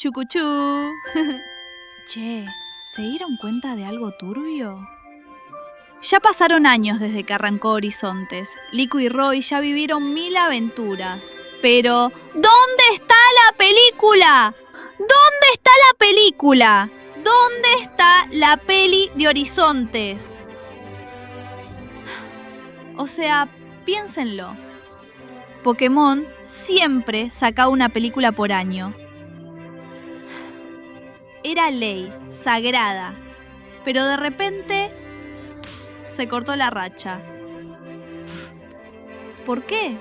Chucuchú. Che, ¿se dieron cuenta de algo turbio? Ya pasaron años desde que arrancó Horizontes. Lico y Roy ya vivieron 1000 aventuras. Pero, ¿dónde está la película? ¿Dónde está la película? ¿Dónde está la peli de Horizontes? O sea, piénsenlo. Pokémon siempre sacaba una película por año. Era ley, sagrada. Pero de repente se cortó la racha. ¿Por qué?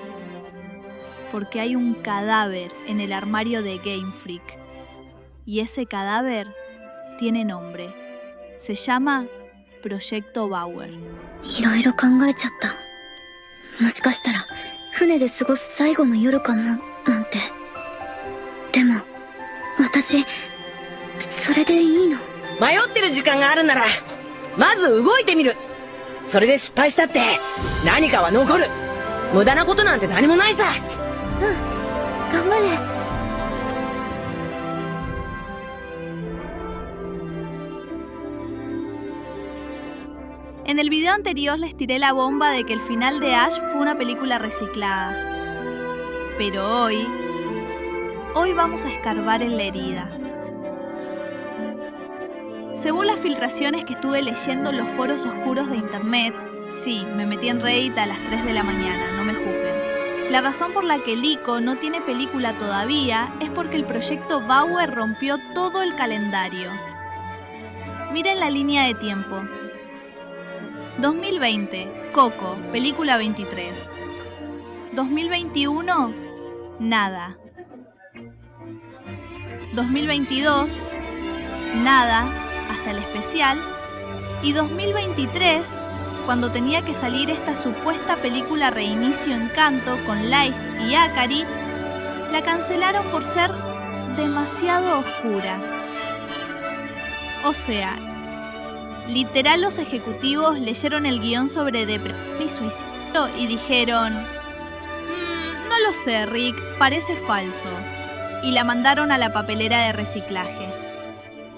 Porque hay un cadáver en el armario de Game Freak. Y ese cadáver tiene nombre. Se llama Proyecto Bauer. いろいろ考えちゃった。もしかしたら船で過ごす最後の夜かもなんて。でも私それでいいの？迷ってる時間があるならまず動いてみる。それで失敗したって何かは残る。無駄なことなんて何もないさ。頑張れ。En el video anterior les tiré la bomba de que el final de Ash fue una película reciclada. Pero hoy vamos a escarbar en la herida. Según las filtraciones que estuve leyendo en los foros oscuros de internet, sí, me metí en Reddit a las 3 de la mañana, no me juzguen. La razón por la que Lico no tiene película todavía es porque el proyecto Bauer rompió todo el calendario. Miren la línea de tiempo. 2020, Coco, película 23. 2021, nada. 2022, nada, hasta el especial. Y 2023, cuando tenía que salir esta supuesta película Reinicio Encanto con Light y Akari, la cancelaron por ser demasiado oscura. O sea, literal los ejecutivos leyeron el guión sobre depresión y suicidio y dijeron no lo sé, Rick, parece falso. Y la mandaron a la papelera de reciclaje.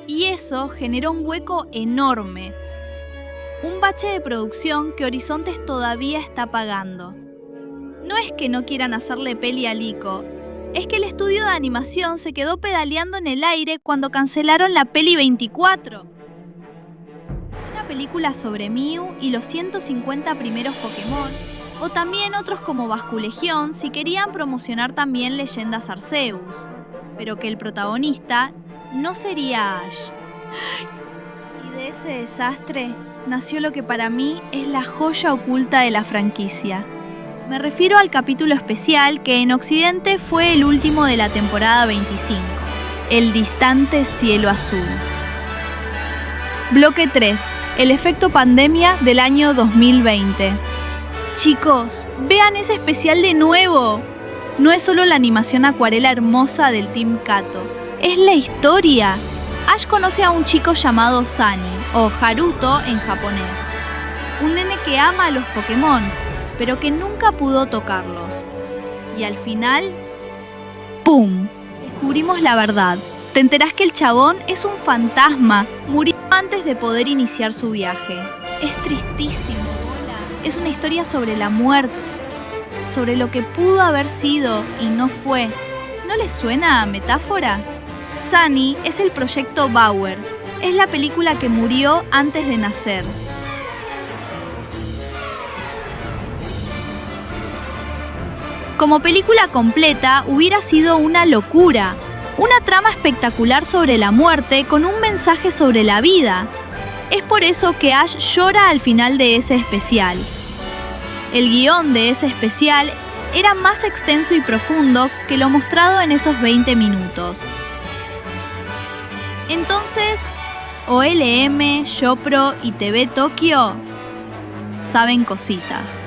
Y eso generó un hueco enorme. Un bache de producción que Horizontes todavía está pagando. No es que no quieran hacerle peli a Lico, es que el estudio de animación se quedó pedaleando en el aire cuando cancelaron la peli 24. Una película sobre Mew y los 150 primeros Pokémon, o también otros como Basculegión si querían promocionar también Leyendas Arceus, pero que el protagonista no sería Ash. Y de ese desastre nació lo que para mí es la joya oculta de la franquicia. Me refiero al capítulo especial que en Occidente fue el último de la temporada 25, El distante cielo azul. Bloque 3. El efecto pandemia del año 2020. Chicos, vean ese especial de nuevo. No es solo la animación acuarela hermosa del Team Kato, es la historia. Ash conoce a un chico llamado Sunny, o Haruto en japonés. Un nene que ama a los Pokémon, pero que nunca pudo tocarlos. Y al final, ¡pum! Descubrimos la verdad. Te enterás que el chabón es un fantasma. Murió antes de poder iniciar su viaje. Es tristísimo. Es una historia sobre la muerte, sobre lo que pudo haber sido y no fue. ¿No les suena a metáfora? Sunny es el proyecto Bauer. Es la película que murió antes de nacer. Como película completa hubiera sido una locura. Una trama espectacular sobre la muerte con un mensaje sobre la vida. Es por eso que Ash llora al final de ese especial. El guión de ese especial era más extenso y profundo que lo mostrado en esos 20 minutos. Entonces, OLM, YoPro y TV Tokio saben cositas.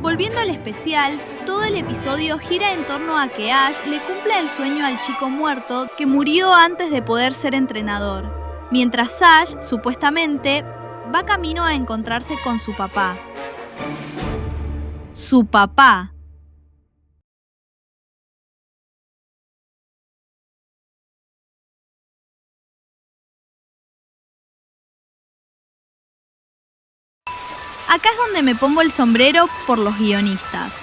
Volviendo al especial, todo el episodio gira en torno a que Ash le cumpla el sueño al chico muerto que murió antes de poder ser entrenador, mientras Ash, supuestamente, va camino a encontrarse con su papá. Su papá. Acá es donde me pongo el sombrero por los guionistas.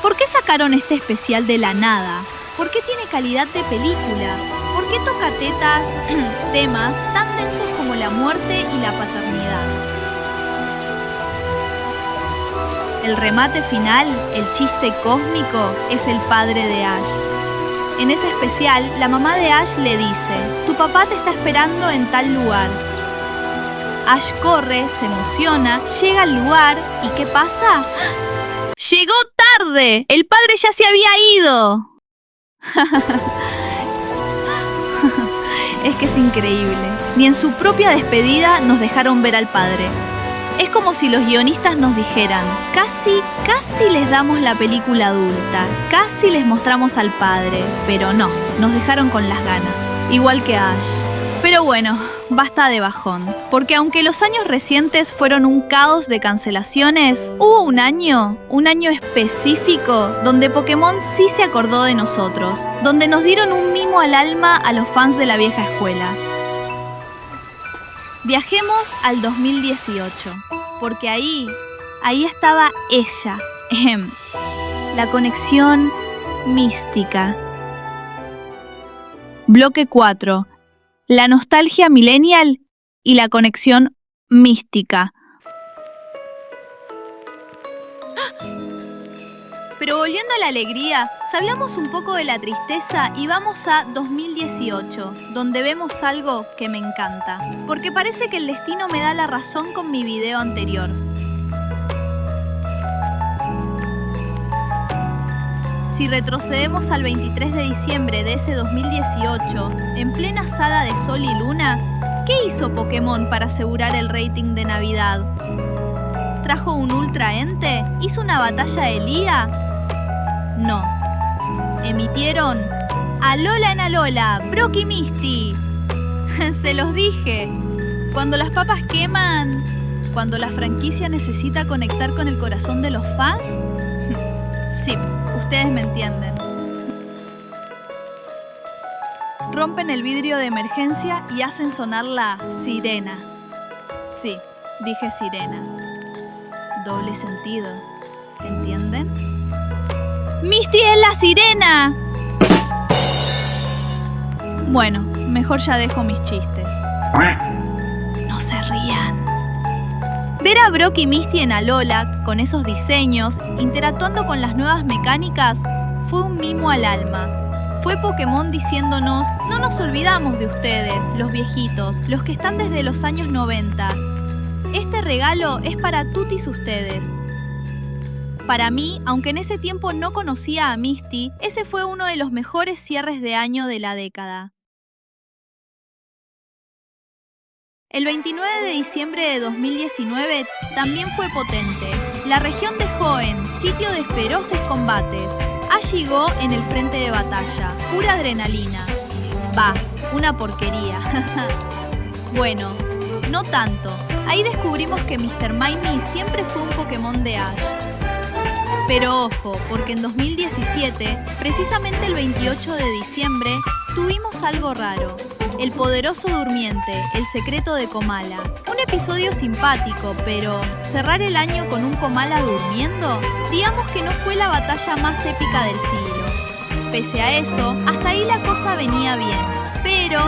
¿Por qué sacaron este especial de la nada? ¿Por qué tiene calidad de película? ¿Por qué toca temas tan densos como la muerte y la paternidad? El remate final, el chiste cósmico, es el padre de Ash. En ese especial, la mamá de Ash le dice: tu papá te está esperando en tal lugar. Ash corre, se emociona, llega al lugar y ¿qué pasa? ¡Llegó tarde! ¡El padre ya se había ido! Es que es increíble. Ni en su propia despedida nos dejaron ver al padre. Es como si los guionistas nos dijeran: casi les damos la película adulta, casi les mostramos al padre, pero no, nos dejaron con las ganas, igual que Ash. Pero bueno, basta de bajón, porque aunque los años recientes fueron un caos de cancelaciones, hubo un año específico donde Pokémon sí se acordó de nosotros, donde nos dieron un mimo al alma a los fans de la vieja escuela. Viajemos al 2018, porque ahí estaba ella, la conexión mística. Bloque 4. La nostalgia millennial y la conexión mística. Pero volviendo a la alegría, hablamos un poco de la tristeza y vamos a 2018, donde vemos algo que me encanta, porque parece que el destino me da la razón con mi video anterior. Si retrocedemos al 23 de diciembre de ese 2018, en plena saga de Sol y Luna, ¿qué hizo Pokémon para asegurar el rating de Navidad? ¿Trajo un Ultra Ente? ¿Hizo una batalla de liga? No. Emitieron Alola en Alola, Brock y Misty. Se los dije. Cuando las papas queman, cuando la franquicia necesita conectar con el corazón de los fans. Sí, ustedes me entienden. Rompen el vidrio de emergencia y hacen sonar la sirena. Sí, dije sirena. Doble sentido, ¿entienden? ¡Misty es la sirena! Bueno, mejor ya dejo mis chistes. No se rían. Ver a Brock y Misty en Alola, con esos diseños, interactuando con las nuevas mecánicas, fue un mimo al alma. Fue Pokémon diciéndonos: no nos olvidamos de ustedes, los viejitos, los que están desde los años 90. Este regalo es para tutis ustedes. Para mí, aunque en ese tiempo no conocía a Misty, ese fue uno de los mejores cierres de año de la década. El 29 de diciembre de 2019 también fue potente. La región de Hoenn, sitio de feroces combates. Ash llegó en el frente de batalla, pura adrenalina. Bah, una porquería. Bueno, no tanto. Ahí descubrimos que Mr. Mime siempre fue un Pokémon de Ash. Pero ojo, porque en 2017, precisamente el 28 de diciembre, tuvimos algo raro. El poderoso durmiente, el secreto de Komala. Un episodio simpático, pero ¿cerrar el año con un Komala durmiendo? Digamos que no fue la batalla más épica del siglo. Pese a eso, hasta ahí la cosa venía bien. Pero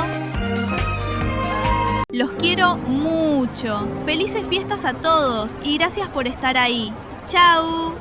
los quiero mucho. Felices fiestas a todos y gracias por estar ahí. ¡Chao!